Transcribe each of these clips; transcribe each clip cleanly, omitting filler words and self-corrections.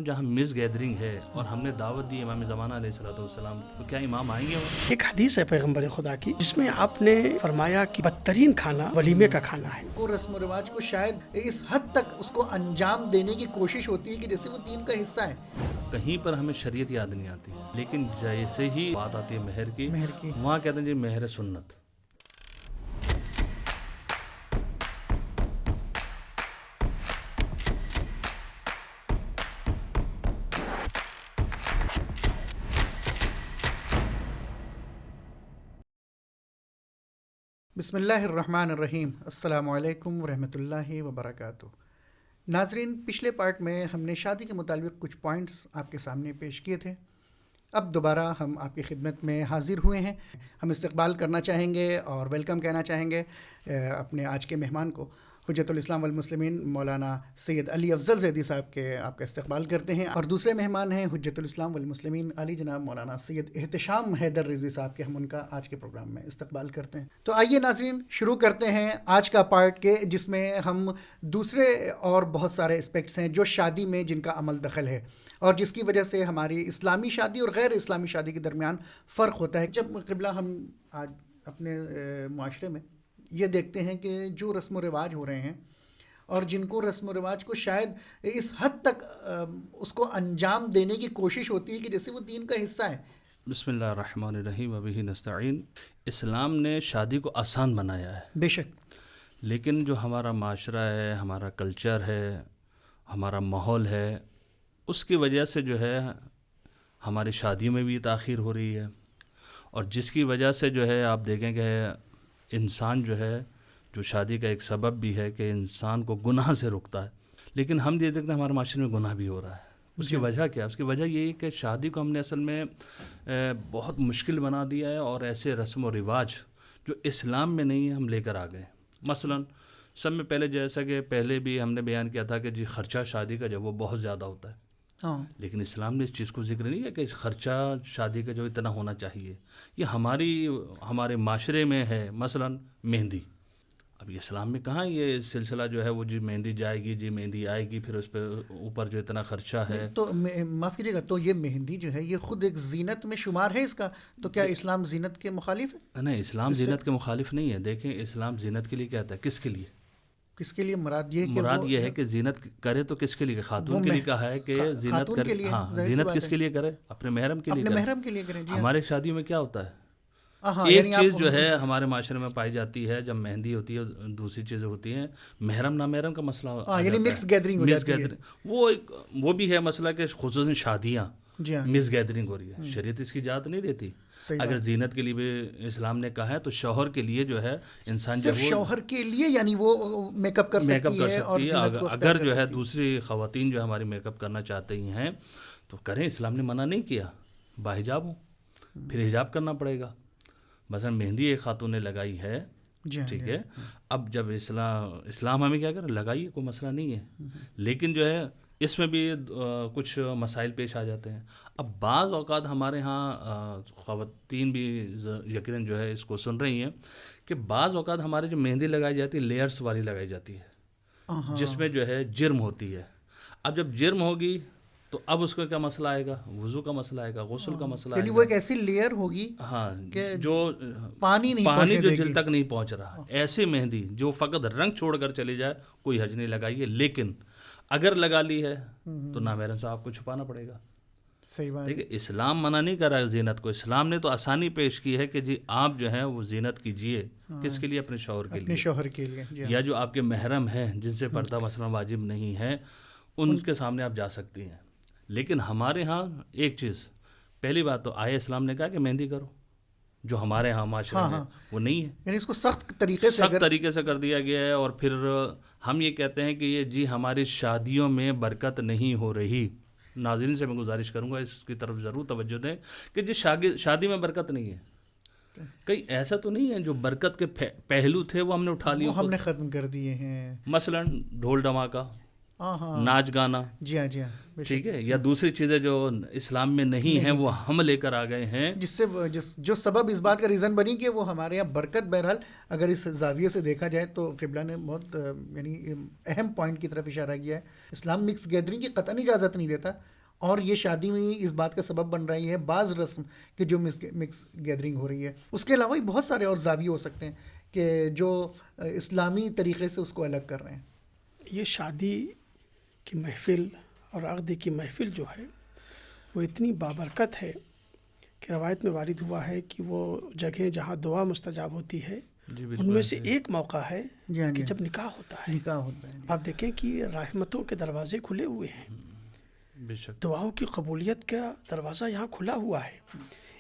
جہاں مس گیدرنگ ہے اور ہم نے دعوت دی امام زمانہ علیہ الصلوۃ والسلام، تو کیا امام آئیں گے؟ ایک حدیث ہے پیغمبر خدا کی جس میں آپ نے فرمایا کہ بدترین کھانا ولیمے کا کھانا ہے. وہ رسم و رواج کو شاید اس حد تک اس کو انجام دینے کی کوشش ہوتی ہے کہ جیسے وہ دین کا حصہ ہے. کہیں پر ہمیں شریعت یاد نہیں آتی، لیکن جیسے ہی بات آتی ہے مہر کی وہاں کہتے ہیں جی مہر سنت. بسم اللہ الرحمن الرحیم. السلام علیکم ورحمۃ اللہ وبرکاتہ. ناظرین، پچھلے پارٹ میں ہم نے شادی کے متعلق کچھ پوائنٹس آپ کے سامنے پیش کیے تھے. اب دوبارہ ہم آپ کی خدمت میں حاضر ہوئے ہیں. ہم استقبال کرنا چاہیں گے اور ویلکم کہنا چاہیں گے اپنے آج کے مہمان کو. حجت الاسلام والمسلمین مولانا سید علی افضل زیدی صاحب کے آپ کا استقبال کرتے ہیں، اور دوسرے مہمان ہیں حجت الاسلام والمسلمین علی جناب مولانا سید احتشام حیدر رضوی صاحب کے. ہم ان کا آج کے پروگرام میں استقبال کرتے ہیں. تو آئیے ناظرین شروع کرتے ہیں آج کا پارٹ کے، جس میں ہم دوسرے اور بہت سارے اسپیکٹس ہیں جو شادی میں جن کا عمل دخل ہے اور جس کی وجہ سے ہماری اسلامی شادی اور غیر اسلامی شادی کے درمیان فرق ہوتا ہے. جب قبلہ ہم آج اپنے معاشرے میں یہ دیکھتے ہیں کہ جو رسم و رواج ہو رہے ہیں اور جن کو رسم و رواج کو شاید اس حد تک اس کو انجام دینے کی کوشش ہوتی ہے کہ جیسے وہ دین کا حصہ ہے. بسم اللہ الرحمن الرحیم وبہ نستعین. اسلام نے شادی کو آسان بنایا ہے بے شک، لیکن جو ہمارا معاشرہ ہے، ہمارا کلچر ہے، ہمارا ماحول ہے، اس کی وجہ سے جو ہے ہماری شادیوں میں بھی تاخیر ہو رہی ہے، اور جس کی وجہ سے جو ہے آپ دیکھیں کہ انسان جو ہے، جو شادی کا ایک سبب بھی ہے کہ انسان کو گناہ سے روکتا ہے، لیکن ہم یہ دیکھتے ہیں ہمارے معاشرے میں گناہ بھی ہو رہا ہے. اس کی وجہ کیا ہے؟ اس کی وجہ یہ ہے کہ شادی کو ہم نے اصل میں بہت مشکل بنا دیا ہے، اور ایسے رسم و رواج جو اسلام میں نہیں ہے ہم لے کر آ گئے. مثلا سب میں پہلے، جیسا کہ پہلے بھی ہم نے بیان کیا تھا کہ جی خرچہ شادی کا جو وہ بہت زیادہ ہوتا ہے، لیکن اسلام نے اس چیز کو ذکر نہیں ہے کہ خرچہ شادی کا جو اتنا ہونا چاہیے. یہ ہمارے معاشرے میں ہے. مثلا مہندی، اب اسلام میں کہاں یہ سلسلہ جو ہے وہ جی مہندی جائے گی، جی مہندی آئے گی، پھر اس پہ اوپر جو اتنا خرچہ ہے. تو معاف کیجیے گا، تو یہ مہندی جو ہے یہ خود ایک زینت میں شمار ہے اس کا، تو کیا اسلام زینت کے مخالف ہے؟ نہیں، اسلام زینت کے مخالف نہیں ہے. دیکھیں اسلام زینت کے لیے کہتا ہے. کس کے لیے؟ کس کے لیے؟ مراد یہ ہے کہ زینت کرے تو کس کے لیے؟ خاتون کے لیے کہا ہے کہ زینت کرے. ہاں، زینت کس کے لیے کرے؟ اپنے محرم کے لیے. اپنے محرم کے لیے کریں. ہمارے شادیوں میں کیا ہوتا ہے؟ ایک چیز جو ہے ہمارے معاشرے میں پائی جاتی ہے، جب مہندی ہوتی ہے، دوسری چیزیں ہوتی ہیں محرم نامحرم کا مسئلہ، یعنی مکس گیدرنگ. وہ بھی ہے مسئلہ کہ خصوصاً شادیاں مس گیدرنگ ہو رہی ہے. شریعت اس کی اجازت نہیں دیتی. اگر زینت کے لیے بھی اسلام نے کہا ہے تو شوہر کے لیے جو ہے انسان صرف شوہر کے لیے، یعنی وہ میک اپ کر سکتی ہے. اگر جو ہے دوسری خواتین جو ہماری میک اپ کرنا چاہتے ہیں تو کریں، اسلام نے منع نہیں کیا. باحجاب ہوں، پھر حجاب کرنا پڑے گا. مثلا مہندی ایک خاتون نے لگائی ہے، ٹھیک ہے، اب جب اسلام ہمیں کیا کرے؟ لگائیے، کوئی مسئلہ نہیں ہے، لیکن جو ہے اس میں بھی کچھ مسائل پیش آ جاتے ہیں. اب بعض اوقات ہمارے ہاں خواتین بھی یقیناً جو ہے اس کو سن رہی ہیں کہ بعض اوقات ہمارے جو مہندی لگائی جاتی ہے لیئرس والی لگائی جاتی ہے، جس میں جو ہے جرم ہوتی ہے. اب جب جرم ہوگی تو اب اس کا کیا مسئلہ آئے گا؟ وضو کا مسئلہ آئے گا، غسل کا مسئلہ آئے گا. وہ ایک ایسی لیئر ہوگی ہاں جو پانی جو جل تک نہیں پہنچ رہا. ایسی مہندی جو فقط رنگ چھوڑ کر چلی جائے، کوئی حرج نہیں لگائیے، لیکن اگر لگا لی ہے تو نامحرم سے آپ کو چھپانا پڑے گا. صحیح بات. دیکھیں اسلام منع نہیں کر رہا ہے زینت کو. اسلام نے تو آسانی پیش کی ہے کہ جی آپ جو ہیں وہ زینت کیجئے. کس کے لیے؟ اپنے شوہر کے لیے. یا جو آپ کے محرم ہیں جن سے پردہ مثلا واجب نہیں ہے، ان کے سامنے آپ جا سکتی ہیں. لیکن ہمارے ہاں ایک چیز، پہلی بات تو آئے اسلام نے کہا کہ مہندی کرو، جو ہمارے ہاں معاشرے میں وہ نہیں ہے. یعنی اس کو سخت طریقے سے کر دیا گیا ہے. اور پھر ہم یہ کہتے ہیں کہ یہ جی ہماری شادیوں میں برکت نہیں ہو رہی. ناظرین سے میں گزارش کروں گا اس کی طرف ضرور توجہ دیں کہ جی شادی میں برکت نہیں ہے. کئی ایسا تو نہیں ہے جو برکت کے پہلو تھے وہ ہم نے اٹھا لیے، ہم نے ختم کر دیے ہیں. مثلا ڈھول ڈھماکہ، ناچ گانا، جی ہاں ٹھیک ہے، یا دوسری چیزیں جو اسلام میں نہیں ہیں وہ ہم لے کر آ گئے ہیں، جس سے جو سبب اس بات کا ریزن بنی کہ وہ ہمارے یہاں برکت. بہرحال اگر اس زاویے سے دیکھا جائے تو قبلہ نے بہت یعنی اہم پوائنٹ کی طرف اشارہ کیا ہے. اسلام مکس گیدرنگ کی قطعاً اجازت نہیں دیتا. اور یہ شادی میں اس بات کا سبب بن رہی ہے بعض رسم کہ جو مکس گیدرنگ ہو رہی ہے. اس کے علاوہ بہت سارے اور زاویے ہو سکتے ہیں کہ جو اسلامی طریقے سے اس کو الگ کر رہے ہیں. یہ شادی کی محفل اور عقد کی محفل جو ہے وہ اتنی بابرکت ہے کہ روایت میں وارد ہوا ہے کہ وہ جگہیں جہاں دعا مستجاب ہوتی ہے جی ان بالکل میں سے ایک موقع ہے جی ہاں کہ جی جب نکاح ہوتا ہے. نکاح ہوتا ہے. آپ دیکھیں کہ رحمتوں کے دروازے کھلے ہوئے ہیں, بے شک. دعاؤں کی قبولیت کا دروازہ یہاں کھلا ہوا ہے.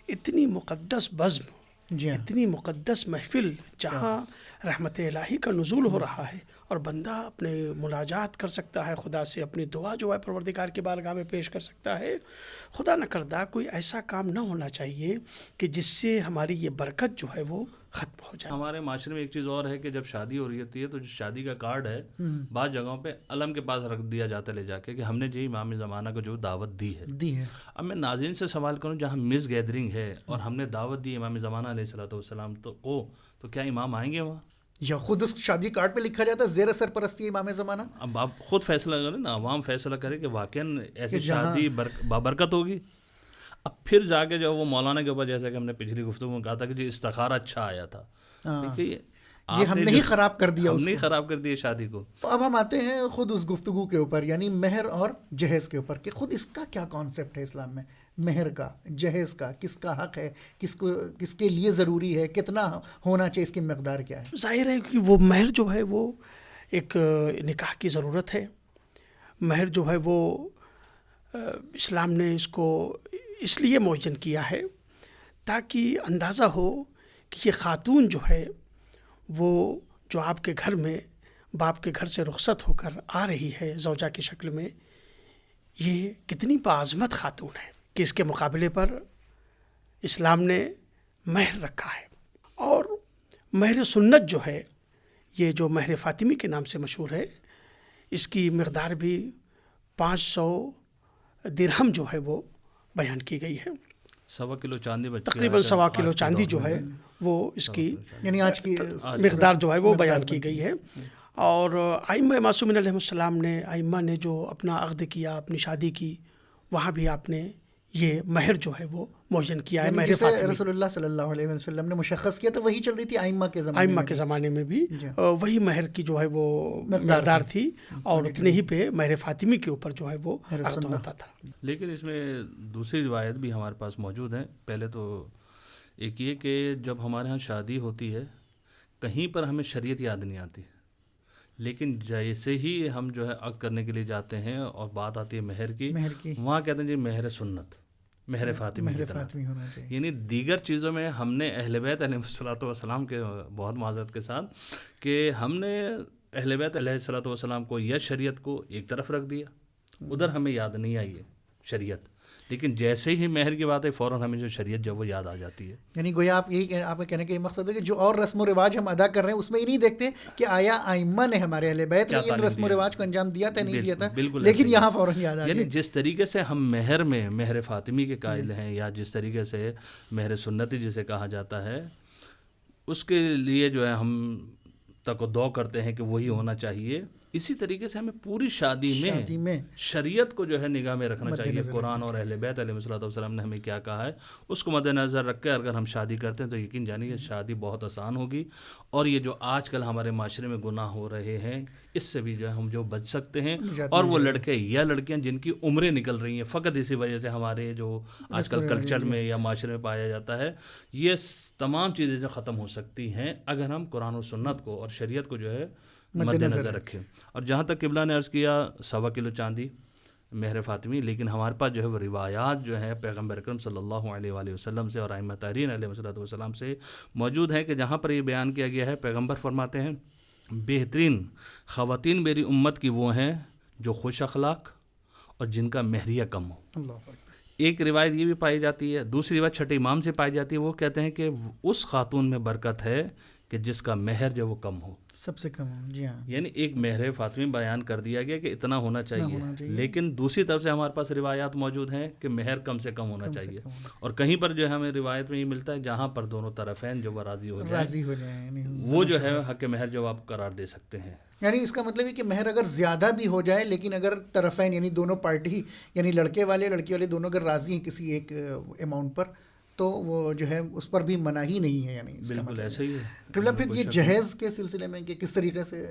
اتنی مقدس بزم, جی ہاں اتنی مقدس محفل جہاں رحمت الہی کا نزول ہو رہا ہے اور بندہ اپنے مناجات کر سکتا ہے خدا سے, اپنی دعا جو ہے پروردگار کی بارگاہ میں پیش کر سکتا ہے. خدا نہ کردہ کوئی ایسا کام نہ ہونا چاہیے کہ جس سے ہماری یہ برکت جو ہے وہ ختم ہو جائے. ہمارے معاشرے میں ایک چیز اور ہے کہ جب شادی ہو رہی ہوتی ہے تو جو شادی کا کارڈ ہے بعض جگہوں پہ علم کے پاس رکھ دیا جاتا ہے لے جا کے کہ ہم نے جی امام زمانہ کو جو دعوت دی ہے. اب میں ناظرین سے سوال کروں, جہاں مس گیدرنگ ہے اور ہم نے دعوت دی امام زمانہ علیہ الصلوۃ والسلام تو کیا امام آئیں گے وہاں؟ یا خود اس شادی کارڈ پہ لکھا جاتا ہے زیر سرپرستی امام زمانہ. اب آپ خود فیصلہ کریں نا, عوام فیصلہ کرے کہ واقعاً ایسی شادی بابرکت ہوگی. اب پھر جا کے جو وہ مولانا کے اوپر, جیسا کہ ہم نے پچھلی گفتگو میں کہا تھا کہ جی استخارہ اچھا آیا تھا, دیکھیے یہ ہم نے ہی خراب کر دیا, ہم نے خراب کر دیا شادی کو. تو اب ہم آتے ہیں خود اس گفتگو کے اوپر, یعنی مہر اور جہیز کے اوپر, کہ خود اس کا کیا کانسیپٹ ہے اسلام میں, مہر کا, جہیز کا, کس کا حق ہے, کس کے لیے ضروری ہے, کتنا ہونا چاہیے, اس کی مقدار کیا ہے. ظاہر ہے کہ وہ مہر جو ہے وہ ایک نکاح کی ضرورت ہے. مہر جو ہے وہ اسلام نے اس کو اس لیے معین کیا ہے تاکہ اندازہ ہو کہ یہ خاتون جو ہے وہ جو آپ کے گھر میں باپ کے گھر سے رخصت ہو کر آ رہی ہے زوجہ کی شکل میں, یہ کتنی باعظمت خاتون ہے کہ اس کے مقابلے پر اسلام نے مہر رکھا ہے. اور مہر سنت جو ہے, یہ جو مہر فاطمی کے نام سے مشہور ہے, اس کی مقدار بھی 500 درہم جو ہے وہ بیان کی گئی ہے. 1.25 کلو چاندی, تقریباً 1.25 کلو چاندی جو ہے وہ اس کی یعنی آج کی مقدار جو ہے وہ بیان کی گئی ہے. اور ائمہ معصومین علیہ السلام نے, ائمہ نے جو اپنا عقد کیا, اپنی شادی کی, وہاں بھی آپ نے یہ مہر جو ہے وہ معین کیا ہے. مہر فاطمی رسول اللہ صلی اللہ علیہ وسلم نے مشخص کیا تو وہی چل رہی تھی ائمہ کے زمانے ائمہ کے زمانے میں بھی وہی مہر کی جو ہے وہ مقدار تھی, اور اتنے ہی پہ مہر فاطمی کے اوپر جو ہے وہ عقد ہوتا تھا. لیکن اس میں دوسری روایت بھی ہمارے پاس موجود ہیں. پہلے تو ایک یہ کہ جب ہمارے ہاں شادی ہوتی ہے کہیں پر ہمیں شریعت یاد نہیں آتی, لیکن جیسے ہی ہم جو ہے عقد کرنے کے لیے جاتے ہیں اور بات آتی ہے مہر کی, وہاں کہتے ہیں جی مہر سنت, مہر فاطمی کی طرح. یعنی دیگر چیزوں میں ہم نے اہل بیت علیہ الصلوۃ والسلام کے, بہت معذرت کے ساتھ, کہ ہم نے اہل بیت علیہ الصلوۃ والسلام کو یا شریعت کو ایک طرف رکھ دیا, ادھر ہمیں یاد نہیں آئی ہے شریعت, لیکن جیسے ہی مہر کی بات ہے فوراً ہمیں جو شریعت جو وہ یاد آ جاتی ہے. یعنی گویا آپ یہی آپ کا کہنے کا یہ مقصد ہے کہ جو اور رسم و رواج ہم ادا کر رہے ہیں اس میں یہ نہیں دیکھتے کہ آیا ائمہ نے, ہمارے اہل بیت نے ان رسم و رواج کو انجام دیا تھا نہیں دیا تھا, لیکن یہاں فوراً یاد آ گیا. یعنی جس طریقے سے ہم مہر میں مہر فاطمی کے قائل ہیں, یا جس طریقے سے مہر سنتی جسے کہا جاتا ہے, اس کے لیے جو ہے ہم تک و دو کرتے ہیں کہ وہی ہونا چاہیے, اسی طریقے سے ہمیں پوری شادی میں شریعت کو جو ہے نگاہ میں رکھنا چاہیے. قرآن اور اہل بیت علیہ الصلوۃ والسلام نے ہمیں کیا کہا ہے اس کو مد نظر رکھ کے اگر ہم شادی کرتے ہیں تو یقین جانیے کہ شادی بہت آسان ہوگی. اور یہ جو آج کل ہمارے معاشرے میں گناہ ہو رہے ہیں اس سے بھی جو ہے ہم جو بچ سکتے ہیں. اور وہ لڑکے یا لڑکیاں جن کی عمریں نکل رہی ہیں فقط اسی وجہ سے ہمارے جو آج کل کلچر میں یا معاشرے میں پایا جاتا ہے, یہ تمام چیزیں جو ختم ہو سکتی ہیں اگر ہم قرآن و سنت کو اور شریعت کو جو ہے مد نظر رکھیں. اور جہاں تک قبلہ نے عرض کیا 1.25 کلو چاندی مہر فاطمی, لیکن ہمارے پاس جو ہے وہ روایات جو ہیں پیغمبر اکرم صلی اللہ علیہ وآلہ وسلم سے اور ائمہ طاہرین علیہ السلام سے موجود ہیں کہ جہاں پر یہ بیان کیا گیا ہے, پیغمبر فرماتے ہیں بہترین خواتین میری امت کی وہ ہیں جو خوش اخلاق اور جن کا مہریہ کم ہو. ایک روایت یہ بھی پائی جاتی ہے, دوسری روایت چھٹے امام سے پائی جاتی ہے, وہ کہتے ہیں کہ اس خاتون میں برکت ہے کہ جس کا مہر جو وہ کم ہو, سب سے کم ہو. جی ہاں, یعنی ایک مہر فاطمی بیان کر دیا گیا کہ اتنا ہونا چاہیے, لیکن دوسری طرف سے ہمارے پاس روایات موجود ہیں کہ مہر کم سے کم ہونا چاہیے. اور کہیں پر جو ہے ہمیں روایت میں یہ ملتا ہے جہاں پر دونوں طرفین جو وہ راضی ہو جائیں وہ جو ہے حق مہر جو آپ قرار دے سکتے ہیں. یعنی اس کا مطلب ہے کہ مہر اگر زیادہ بھی ہو جائے لیکن اگر طرفین یعنی دونوں پارٹی یعنی لڑکے والے لڑکی والے دونوں اگر راضی ہیں کسی ایک اماؤنٹ پر تو وہ جو ہے اس پر بھی مناہی نہیں ہے. یعنی بالکل ایسا ہی ہے. قبلہ پھر یہ جہیز کے سلسلے میں کہ کس طریقے سے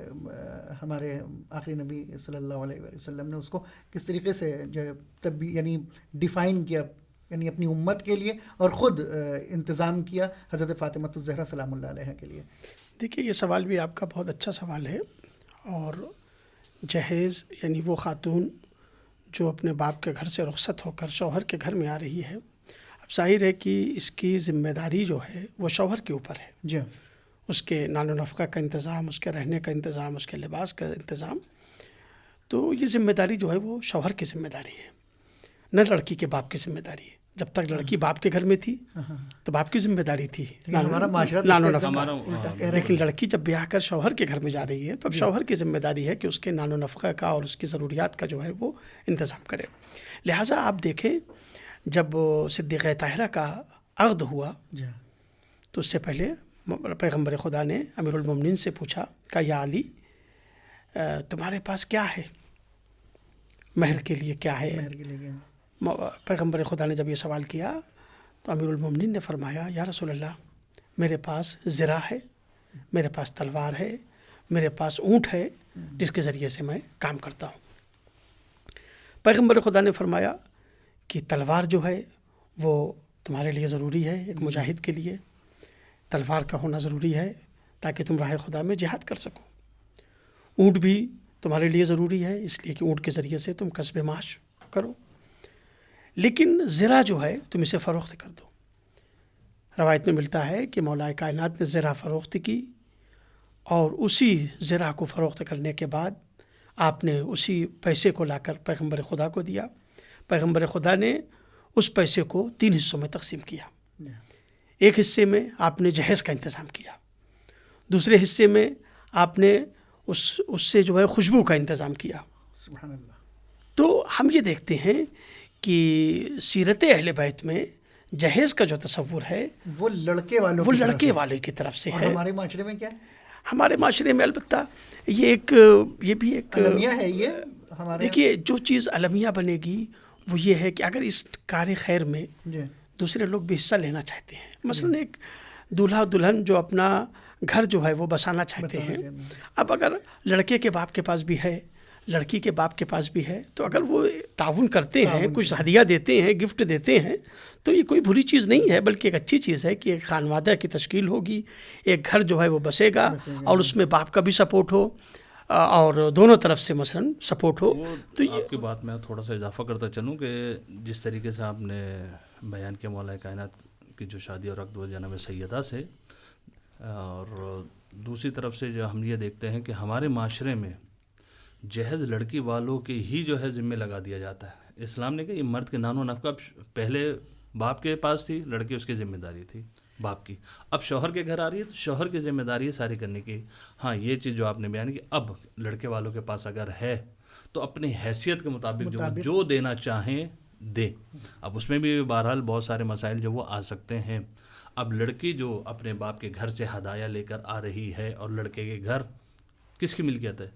ہمارے آخری نبی صلی اللہ علیہ وسلم نے اس کو کس طریقے سے جو ہے یعنی ڈیفائن کیا, یعنی اپنی امت کے لیے اور خود انتظام کیا حضرت فاطمہ الزہرا سلام اللہ علیہ کے لیے. دیکھیے یہ سوال بھی آپ کا بہت اچھا سوال ہے. اور جہیز یعنی وہ خاتون جو اپنے باپ کے گھر سے رخصت ہو کر شوہر کے گھر میں آ رہی ہے, اب ظاہر ہے کہ اس کی ذمہ داری جو ہے وہ شوہر کے اوپر ہے. جی اس کے نان و نفقہ کا انتظام, اس کے رہنے کا انتظام, اس کے لباس کا انتظام, تو یہ ذمہ داری جو ہے وہ شوہر کی ذمہ داری ہے, نہ لڑکی کے باپ کی ذمہ داری ہے. جب تک لڑکی باپ کے گھر میں تھی تو باپ کی ذمہ داری تھی ہمارا معاشرہ نان و نفقہ, لیکن لڑکی جب بیاہ کر شوہر کے گھر میں جا رہی ہے تو اب شوہر کی ذمہ داری ہے کہ اس کے نان و نفقہ کا اور اس کی ضروریات کا جو ہے وہ انتظام کرے. لہٰذا آپ دیکھیں جب صدیقہ طاہرہ کا عقد ہوا تو اس سے پہلے پیغمبر خدا نے امیر المومنین سے پوچھا کہ یا علی تمہارے پاس کیا ہے, مہر کے لیے کیا ہے. پیغمبر خدا نے جب یہ سوال کیا تو امیر المومنین نے فرمایا یا رسول اللہ میرے پاس زرہ ہے, میرے پاس تلوار ہے, میرے پاس اونٹ ہے جس کے ذریعے سے میں کام کرتا ہوں. پیغمبر خدا نے فرمایا کہ تلوار جو ہے وہ تمہارے لیے ضروری ہے, ایک مجاہد کے لیے تلوار کا ہونا ضروری ہے تاکہ تم راہ خدا میں جہاد کر سکو. اونٹ بھی تمہارے لیے ضروری ہے اس لیے کہ اونٹ کے ذریعے سے تم کسب معاش کرو, لیکن زرہ جو ہے تم اسے فروخت کر دو. روایت میں ملتا ہے کہ مولا کائنات نے زرہ فروخت کی اور اسی زرہ کو فروخت کرنے کے بعد آپ نے اسی پیسے کو لا کر پیغمبر خدا کو دیا. پیغمبر خدا نے اس پیسے کو 3 حصوں میں تقسیم کیا. ایک حصے میں آپ نے جہیز کا انتظام کیا, دوسرے حصے میں آپ نے اس سے جو ہے خوشبو کا انتظام کیا. سبحان اللہ. تو ہم یہ دیکھتے ہیں کہ سیرت اہل بیت میں جہیز کا جو تصور ہے وہ لڑکے والے کی طرف سے ہے. ہے. ہمارے معاشرے میں کیا ہے؟ ہمارے معاشرے میں البتہ یہ بھی ایک المیہ ہے. یہ ہمارے دیکھیے جو چیز المیہ بنے گی وہ یہ ہے کہ اگر اس کار خیر میں دوسرے لوگ بھی حصہ لینا چاہتے ہیں, مثلا ایک دولہا دلہن جو اپنا گھر جو ہے وہ بسانا چاہتے ہیں, اب اگر لڑکے کے باپ کے پاس بھی ہے لڑکی کے باپ کے پاس بھی ہے تو اگر وہ تعاون کرتے ہیں, کچھ ہدیہ دیتے ہیں, گفٹ دیتے ہیں, تو یہ کوئی بری چیز نہیں ہے بلکہ ایک اچھی چیز ہے کہ ایک خانوادہ کی تشکیل ہوگی, ایک گھر جو ہے وہ بسے گا اور اس میں باپ کا بھی سپورٹ ہو اور دونوں طرف سے مثلا سپورٹ ہو. تو آپ کی بات میں تھوڑا سا اضافہ کرتا چلوں کہ جس طریقے سے آپ نے بیان کیا مولا کائنات کی جو شادی اور عقد و جناب سیدہ سے, اور دوسری طرف سے جو ہم یہ دیکھتے ہیں کہ ہمارے معاشرے میں جہیز لڑکی والوں کے ہی جو ہے ذمہ لگا دیا جاتا ہے. اسلام نے کہا یہ مرد کے نان و نفقہ پہلے باپ کے پاس تھی, لڑکی اس کی ذمہ داری تھی باپ کی, اب شوہر کے گھر آ رہی ہے تو شوہر کی ذمہ داری ہے ساری کرنے کی. ہاں یہ چیز جو آپ نے بیان کی اب لڑکے والوں کے پاس اگر ہے تو اپنی حیثیت کے مطابق جو دینا چاہیں دے. اب اس میں بھی بہرحال بہت سارے مسائل جو وہ آ سکتے ہیں. اب لڑکی جو اپنے باپ کے گھر سے ہدایہ لے کر آ رہی ہے اور لڑکے کے گھر کس کی ملکیت ہے؟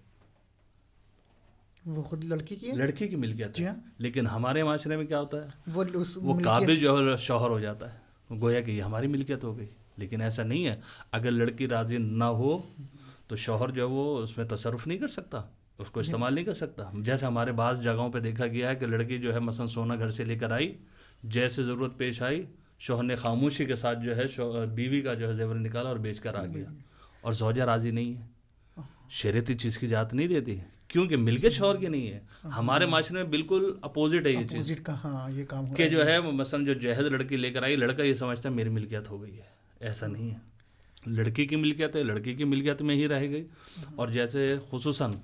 وہ خود لڑکی کی ملکیت ہے. لیکن ہمارے معاشرے میں کیا ہوتا ہے وہ قابل قابل جو ہے شوہر ہو جاتا ہے, گویا کہ یہ ہماری ملکیت ہو گئی. لیکن ایسا نہیں ہے, اگر لڑکی راضی نہ ہو تو شوہر جو ہے وہ اس میں تصرف نہیں کر سکتا, اس کو استعمال نہیں کر سکتا. جیسے ہمارے بعض جگہوں پہ دیکھا گیا ہے کہ لڑکی جو ہے مثلا سونا گھر سے لے کر آئی, جیسے ضرورت پیش آئی شوہر نے خاموشی کے ساتھ جو ہے بیوی کا جو ہے زیور نکالا اور بیچ کر آ گیا, اور زوجہ راضی نہیں ہے. شریعت چیز کی اجازت نہیں دیتی کیونکہ ملکیت شوہر کی نہیں ہے. ہمارے معاشرے میں بالکل اپوزٹ ہے یہ چیز یہ کام کہ جو ہے مثلا جو جہیز لڑکی لے کر آئی, لڑکا یہ سمجھتا ہے میری ملکیت ہو گئی ہے. ایسا نہیں ہے, لڑکی کی ملکیت ہے, لڑکی کی ملکیت میں ہی رہ گئی. اور جیسے خصوصاً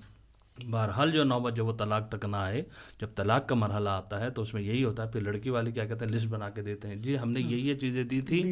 بہرحال جو نوبت جب وہ طلاق تک نہ آئے, جب طلاق کا مرحلہ آتا ہے تو اس میں یہی ہوتا ہے, پھر لڑکی والے کیا کہتے ہیں لسٹ بنا کے دیتے ہیں, جی ہم نے یہ چیزیں دی تھی,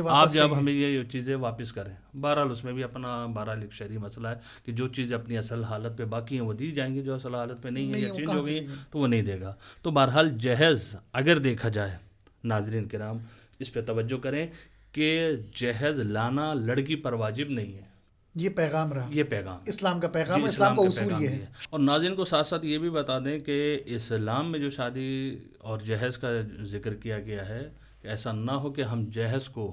آپ جب ہمیں یہ چیزیں واپس کریں. بہرحال اس میں بھی اپنا بہرحال ایک شرعی مسئلہ ہے کہ جو چیزیں اپنی اصل حالت پہ باقی ہیں وہ دی جائیں گی, جو اصل حالت پہ نہیں ہے یا چینج ہو گئی تو وہ نہیں دے گا. تو بہرحال جہیز اگر دیکھا جائے, ناظرین کرام اس پہ توجہ کریں کہ جہیز لانا لڑکی پر واجب نہیں ہے. یہ پیغام رہا، یہ پیغام اسلام کا پیغام، جی، اسلام کا کا اصول پیغام یہ ہے۔ اور ناظرین کو ساتھ ساتھ یہ بھی بتا دیں کہ اسلام میں جو شادی اور جہیز کا ذکر کیا گیا ہے کہ ایسا نہ ہو کہ ہم جہیز کو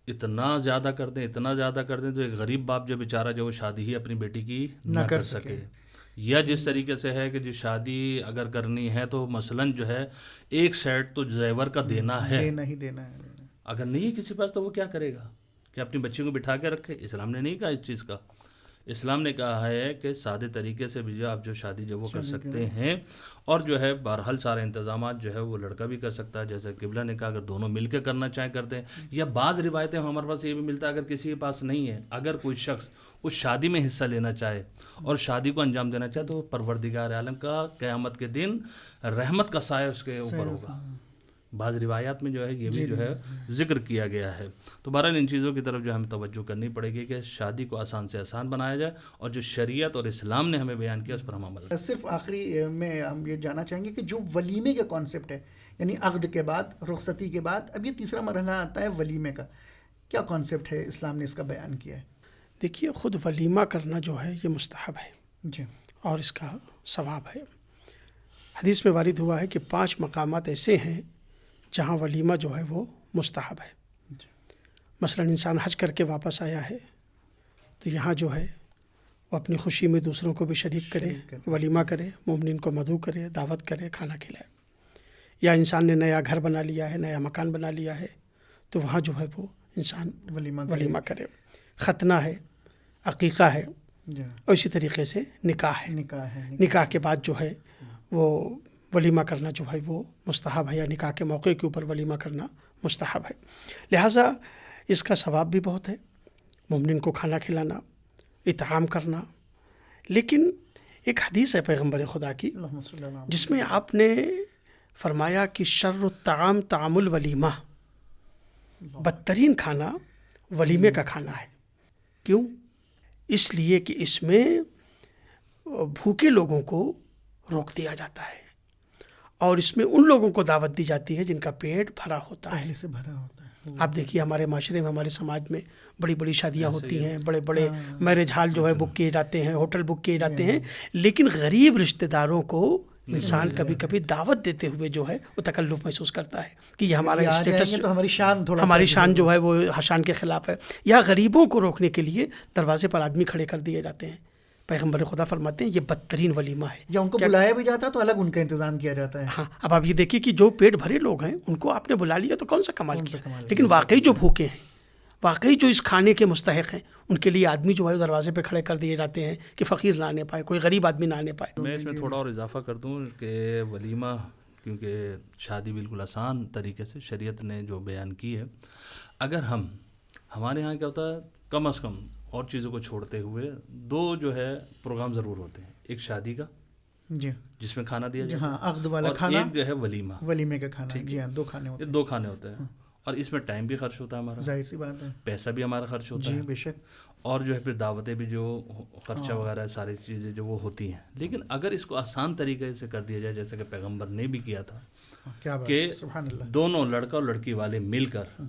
اتنا زیادہ کر دیں تو ایک غریب باپ جو بیچارہ جو وہ شادی ہی اپنی بیٹی کی نہ کر سکے، یا جس طریقے سے ہے کہ جو شادی اگر کرنی ہے تو مثلاً جو ہے ایک سیٹ تو زیور کا دینا ہے، دینا ہی دینا ہے۔ اگر نہیں ہے کسی پاس تو وہ کیا کرے گا کہ اپنی بچی کو بٹھا کے رکھے؟ اسلام نے نہیں کہا اس چیز کا، اسلام نے کہا ہے کہ سادے طریقے سے بھی جو آپ جو شادی جو وہ کر سکتے ہیں، اور جو ہے بہرحال سارے انتظامات جو ہے وہ لڑکا بھی کر سکتا ہے، جیسے قبلہ نے کہا اگر دونوں مل کے کرنا چاہیں کرتے ہیں، یا بعض روایتیں ہمارے پاس یہ بھی ملتا ہے اگر کسی کے پاس نہیں ہے، اگر کوئی شخص اس شادی میں حصہ لینا چاہے اور شادی کو انجام دینا چاہے تو پروردگار عالم کا قیامت کے دن رحمت کا سایہ اس کے اوپر ہوگا۔ بعض روایات میں جو ہے یہ بھی جو ہے ذکر کیا گیا ہے۔ تو بہرحال ان چیزوں کی طرف جو ہمیں توجہ کرنی پڑے گی کہ شادی کو آسان سے آسان بنایا جائے، اور جو شریعت اور اسلام نے ہمیں بیان کیا اس پر ہم عمل کریں۔ صرف آخری میں ہم یہ جاننا چاہیں گے کہ جو ولیمے کا کانسیپٹ ہے، یعنی عقد کے بعد، رخصتی کے بعد اب یہ تیسرا مرحلہ آتا ہے ولیمے کا، کیا کانسیپٹ ہے اسلام نے اس کا بیان کیا ہے؟ دیکھیے، خود ولیمہ کرنا جو ہے یہ مستحب ہے جی، اور اس کا ثواب ہے۔ حدیث میں وارد ہوا ہے کہ 5 مقامات ایسے ہیں جہاں ولیمہ جو ہے وہ مستحب ہے۔ مثلا انسان حج کر کے واپس آیا ہے تو یہاں جو ہے وہ اپنی خوشی میں دوسروں کو بھی شریک کرے، ولیمہ کرے، مومنین کو مدعو کرے، دعوت کرے، کھانا کھلائے۔ یا انسان نے نیا گھر بنا لیا ہے، نیا مکان بنا لیا ہے تو وہاں جو ہے وہ انسان ولیمہ کرے۔ ختنہ ہے، عقیقہ ہے، اور اسی طریقے سے نکاح ہے۔ نکاح کے بعد جو ہے وہ ولیمہ کرنا جو ہے وہ مستحب ہے، یا نکاح کے موقع کے اوپر ولیمہ کرنا مستحب ہے۔ لہٰذا اس کا ثواب بھی بہت ہے، مومنین کو کھانا کھلانا، اطعام کرنا۔ لیکن ایک حدیث ہے پیغمبر خدا کی جس میں آپ نے فرمایا کہ شر الطعام طعام الولیمہ، بدترین کھانا ولیمے کا کھانا ہے۔ کیوں؟ اس لیے کہ اس میں بھوکے لوگوں کو روک دیا جاتا ہے، اور اس میں ان لوگوں کو دعوت دی جاتی ہے جن کا پیٹ بھرا ہوتا ہے۔ پہلے سے بھرا ہوتا ہے۔ آپ دیکھیے ہمارے معاشرے میں، ہمارے سماج میں بڑی بڑی شادیاں ہوتی ہیں، بڑے بڑے میرج ہال جو ہے بک کیے جاتے ہیں، ہوٹل بک کیے جاتے ہیں، لیکن غریب رشتہ داروں کو انسان کبھی کبھی دعوت دیتے ہوئے جو ہے وہ تکلف محسوس کرتا ہے کہ یہ ہمارا اسٹیٹس، تو ہماری شان جو ہے وہ شان کے خلاف ہے، یا غریبوں کو روکنے کے لیے دروازے پر آدمی کھڑے کر دیے جاتے ہیں۔ پیغمبر خدا فرماتے ہیں یہ بدترین ولیمہ ہے۔ یا ان کو بلایا بھی جاتا ہے تو الگ ان کا انتظام کیا جاتا ہے۔ ہاں، اب آپ یہ دیکھیے کہ جو پیٹ بھرے لوگ ہیں ان کو آپ نے بلا لیا تو کون سا کمال کیا، لیکن واقعی جو بھوکے ہیں، واقعی جو اس کھانے کے مستحق ہیں، ان کے لیے آدمی جو ہے دروازے پہ کھڑے کر دیے جاتے ہیں کہ فقیر نہ آنے پائے، کوئی غریب آدمی نہ آنے پائے۔ میں اس میں تھوڑا اور اضافہ کر دوں کہ ولیمہ، کیونکہ شادی بالکل آسان طریقے سے شریعت نے جو بیان کی ہے، اگر ہمارے ہاں کیا ہوتا ہے کم از کم اور چیزوں کو چھوڑتے ہوئے 2 جو ہے پروگرام ضرور ہوتے ہیں، ایک شادی کا جی جس میں کھانا دیا جاتا ہے، ہاں، عقد والا اور کھانا، ایک جو ہے ولیمے کا کھانا۔ جی ہاں، 2 کھانے ہوتے ہیں، 2 کھانے ہوتے ہیں، اور اس میں ٹائم بھی خرچ ہوتا ہے ہمارا، ظاہر سی بات ہے، پیسہ بھی ہمارا خرچ ہوتا ہے، جی بے شک، اور جو ہے پھر دعوتیں بھی جو خرچہ وغیرہ ساری چیزیں جو وہ ہوتی ہیں۔ لیکن اگر اس کو آسان طریقے سے کر دیا جائے جیسے کہ پیغمبر نے بھی کیا تھا کیا بات کہ ہے، سبحان اللہ، دونوں لڑکا اور لڑکی والے مل کر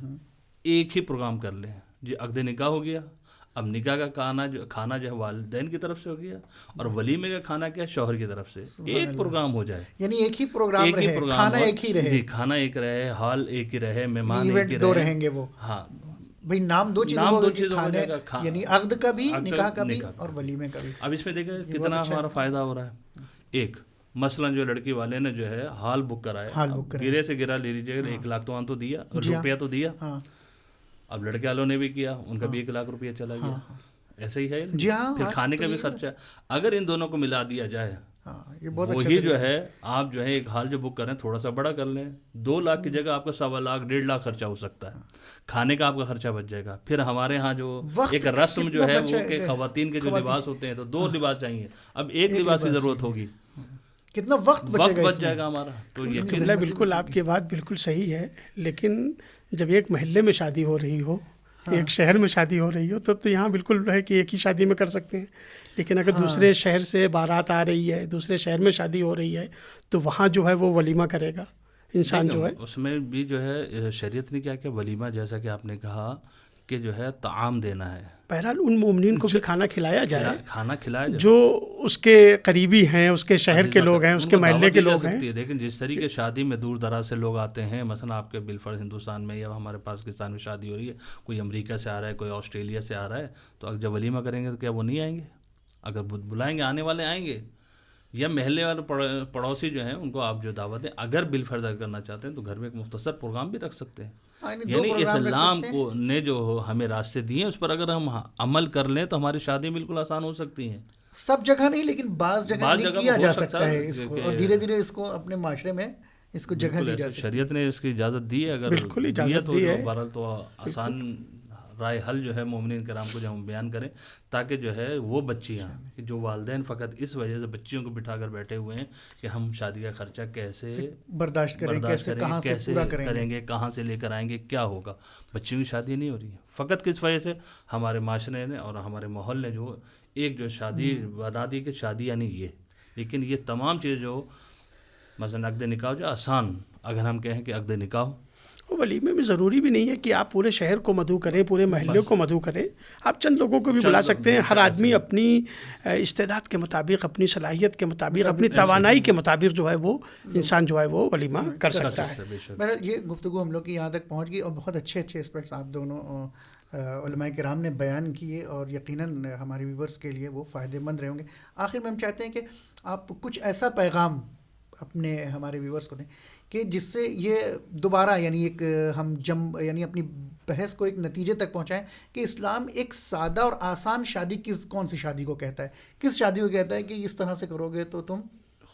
ایک ہی پروگرام کر لیں، جی عقد نکاح ہو گیا، اب نکاح کا کھانا جو ہے والدین کی طرف سے ہو گیا، اور ولیمے کا کھانا کیا شوہر کی طرف سے، ایک پروگرام ہو جائے، یعنی ایک ہی پروگرام رہے، کھانا ایک ہی رہے، جی کھانا ایک رہے، ہال ایک ہی رہے، مہمان ایک ہی دو رہے، رہیں گے وہ، ہاں بھئی نام 2 چیزوں ہو جائے گا، یعنی عقد کا بھی، نکاح کا بھی، اور ولیمے کا بھی۔ اب اس میں دیکھیں کتنا ہمارا فائدہ ہو رہا ہے۔ ایک مثلاً جو لڑکی والے نے جو ہے ہال بک کرایا، گرے سے گرا لے لیجیے، 1 لاکھ تو تو دیا، روپیہ تو دیا، اب لڑکے والوں نے بھی کیا، ان کا بھی 1 لاکھ روپیہ چلا گیا، ایسے ہی ہے، پھر کھانے کا بھی خرچہ۔ اگر ان دونوں کو ملا دیا جائے، وہی جو ہے آپ جو ہے ایک ہال جو بک کریں تھوڑا سا بڑا کر لیں، 2 لاکھ کی جگہ آپ کا 1.25 لاکھ 1.5 لاکھ خرچہ ہو سکتا ہے، کھانے کا آپ کا خرچہ بچ جائے گا۔ پھر ہمارے ہاں جو ایک رسم جو ہے وہ کہ خواتین کے جو لباس ہوتے ہیں تو 2 لباس چاہیے، اب 1 لباس کی ضرورت ہوگی، کتنا وقت بچ جائے گا ہمارا۔ تو یہ بالکل آپ کی بات بالکل صحیح ہے، لیکن جب ایک محلے میں شادی ہو رہی ہو، ایک شہر میں شادی ہو رہی ہو، تب تو یہاں بالکل ہے کہ ایک ہی شادی میں کر سکتے ہیں، لیکن اگر دوسرے شہر سے بارات آ رہی ہے، دوسرے شہر میں شادی ہو رہی ہے، تو وہاں جو ہے وہ ولیمہ کرے گا انسان جو ہے۔ اس میں بھی جو ہے شریعت نے کیا کہ ولیمہ جیسا کہ آپ نے کہا کہ جو ہے طعام دینا ہے، بہرحال ان مومنین کو بھی کھانا کھلایا جائے کھانا کھلایا جائے جو اس کے قریبی ہیں، اس کے شہر کے لوگ ہیں، اس کے محلے کے لوگ ہیں. لیکن جس طریقے شادی میں دور دراز سے لوگ آتے ہیں، مثلا آپ کے بالفرض ہندوستان میں یا ہمارے پاکستان میں شادی ہو رہی ہے، کوئی امریکہ سے آ رہا ہے، کوئی آسٹریلیا سے آ رہا ہے، تو اگر جب ولیمہ کریں گے تو کیا وہ نہیں آئیں گے؟ اگر بلائیں گے آنے والے آئیں گے. یا محلے والے پڑوسی جو ہیں ان کو آپ جو دعوت دیں، اگر بالفرض کرنا چاہتے ہیں تو گھر میں ایک مختصر پروگرام بھی رکھ سکتے ہیں. یعنی اسلام کو نے جو ہمیں راستے دیے اس پر اگر ہم عمل کر لیں تو ہماری شادی بالکل آسان ہو سکتی ہیں. سب جگہ نہیں، لیکن بعض جگہ کیا جا سکتا ہے اس کو، اور دھیرے دھیرے اس کو اپنے معاشرے میں اس کو جگہ دی جا سکتی ہے. شریعت نے اس کی اجازت دی ہے، اگر دی ہے تو بہرحال تو آسان رائے حل جو ہے مومنین کرام کو جو ہم بیان کریں، تاکہ جو ہے وہ بچیاں جو والدین فقط اس وجہ سے بچیوں کو بٹھا کر بیٹھے ہوئے ہیں کہ ہم شادی کا خرچہ کیسے برداشت کریں، کیسے کریں گے، کہاں سے لے کر آئیں گے، کیا ہوگا. بچیوں کی شادی نہیں ہو رہی ہے فقط کس وجہ سے ہمارے معاشرے نے اور ہمارے ماحول نے جو ایک جو شادی بتا دی کہ شادی یعنی یہ. لیکن یہ تمام چیزیں جو مثلا عقد نکاح جو آسان، اگر ہم کہیں کہ عقد نکاح ولیمے میں ضروری بھی نہیں ہے کہ آپ پورے شہر کو مدعو کریں، پورے محلے کو مدعو کریں، آپ چند لوگوں کو بھی بلا سکتے ہیں. ہر آدمی اپنی استعداد کے مطابق، اپنی صلاحیت کے مطابق، اپنی توانائی کے مطابق جو ہے وہ انسان جو ہے وہ ولیمہ کر سکتا ہے. بہرحال یہ گفتگو ہم لوگ کی یہاں تک پہنچ گئی، اور بہت اچھے اسپیکٹس آپ دونوں علماء کرام نے بیان کیے، اور یقیناً ہمارے ویورز کے لیے وہ فائدہ مند رہے ہوں گے. آخر میں ہم چاہتے ہیں کہ آپ کچھ ایسا پیغام اپنے ہمارے ویورز کو دیں کہ جس سے یہ دوبارہ یعنی ایک ہم یعنی اپنی بحث کو ایک نتیجے تک پہنچائیں کہ اسلام ایک سادہ اور آسان شادی کون سی شادی کو کہتا ہے، کس شادی کو کہتا ہے کہ اس طرح سے کرو گے تو تم،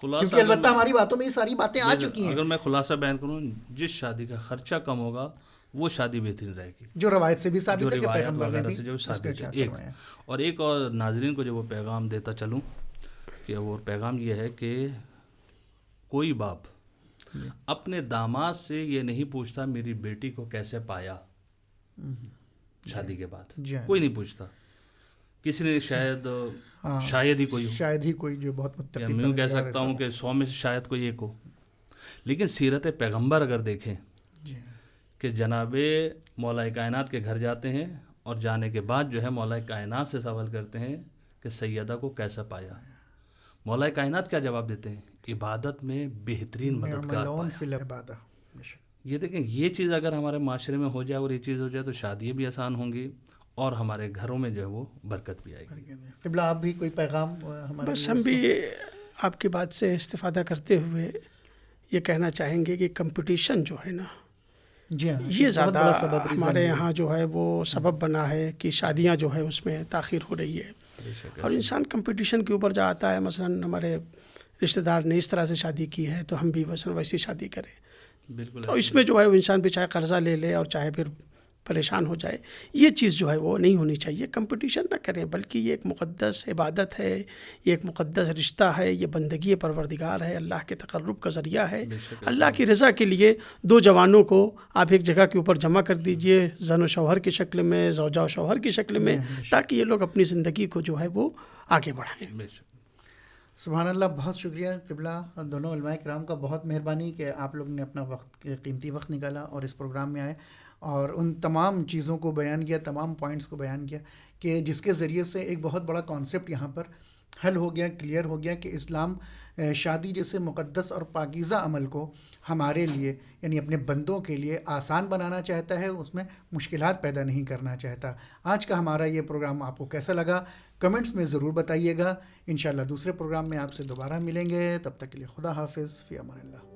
کیونکہ البتہ ہماری باتوں میں یہ ساری باتیں آ چکی ہیں. اگر میں خلاصہ بیان کروں، جس شادی کا خرچہ کم ہوگا وہ شادی بہترین رہے گی، جو روایت سے بھی ثابت ہے کہ پیغمبر وغیرہ سے جو ثابت ہے. ایک اور ناظرین کو جو وہ پیغام دیتا چلوں کہ وہ پیغام یہ ہے کہ کوئی باپ اپنے داماد سے یہ نہیں پوچھتا میری بیٹی کو کیسے پایا شادی کے بعد، کوئی نہیں پوچھتا. کسی نے شاید ہی کوئی جو بہت متقی، میں کہہ سکتا ہوں کہ 100 میں سے شاید کوئی ایک ہو. لیکن سیرت پیغمبر اگر دیکھیں کہ جناب مولا کائنات کے گھر جاتے ہیں اور جانے کے بعد جو ہے مولا کائنات سے سوال کرتے ہیں کہ سیدہ کو کیسا پایا. مولا کائنات کیا جواب دیتے ہیں؟ عبادت میں بہترین مددگار پایا. یہ دیکھیں، یہ چیز اگر ہمارے معاشرے میں ہو جائے اور یہ چیز ہو جائے تو شادیاں بھی آسان ہوں گی اور ہمارے گھروں میں جو ہے وہ برکت بھی آئے گی. قبلہ آپ بھی کوئی پیغام ہمارے؟ بس ہم بھی آپ کی بات سے استفادہ کرتے ہوئے یہ کہنا چاہیں گے کہ کمپٹیشن جو ہے نا، یہ زیادہ ہمارے یہاں جو ہے وہ سبب بنا ہے کہ شادیاں جو ہے اس میں تاخیر ہو رہی ہے. اور انسان کمپٹیشن کے اوپر جا آتا ہے، مثلا ہمارے رشتہ دار نے اس طرح سے شادی کی ہے تو ہم بھی مثلا ویسی شادی کریں. بالکل. تو اس میں جو ہے وہ انسان بھی چاہے قرضہ لے لے اور چاہے پھر پریشان ہو جائے. یہ چیز جو ہے وہ نہیں ہونی چاہیے. کمپٹیشن نہ کریں، بلکہ یہ ایک مقدس عبادت ہے، یہ ایک مقدس رشتہ ہے، یہ بندگی پروردگار ہے، اللہ کے تقرب کا ذریعہ ہے. اللہ کی رضا کے لیے دو جوانوں کو آپ ایک جگہ کے اوپر جمع کر دیجئے، زن و شوہر کی شکل میں، زوجہ و شوہر کی شکل میں، تاکہ یہ لوگ اپنی زندگی کو جو ہے وہ آگے بڑھائیں. سبحان اللہ. بہت شکریہ قبلہ دونوں علماء کرام کا، بہت مہربانی کہ آپ لوگ نے اپنا قیمتی وقت نکالا اور اس پروگرام میں آئے اور ان تمام چیزوں کو بیان کیا، تمام پوائنٹس کو بیان کیا کہ جس کے ذریعے سے ایک بہت بڑا کانسیپٹ یہاں پر حل ہو گیا، کلیئر ہو گیا کہ اسلام شادی جیسے مقدس اور پاکیزہ عمل کو ہمارے لیے یعنی اپنے بندوں کے لیے آسان بنانا چاہتا ہے، اس میں مشکلات پیدا نہیں کرنا چاہتا. آج کا ہمارا یہ پروگرام آپ کو کیسا لگا کمنٹس میں ضرور بتائیے گا. انشاءاللہ دوسرے پروگرام میں آپ سے دوبارہ ملیں گے. تب تک کے لیے خدا حافظ، فی امان اللہ.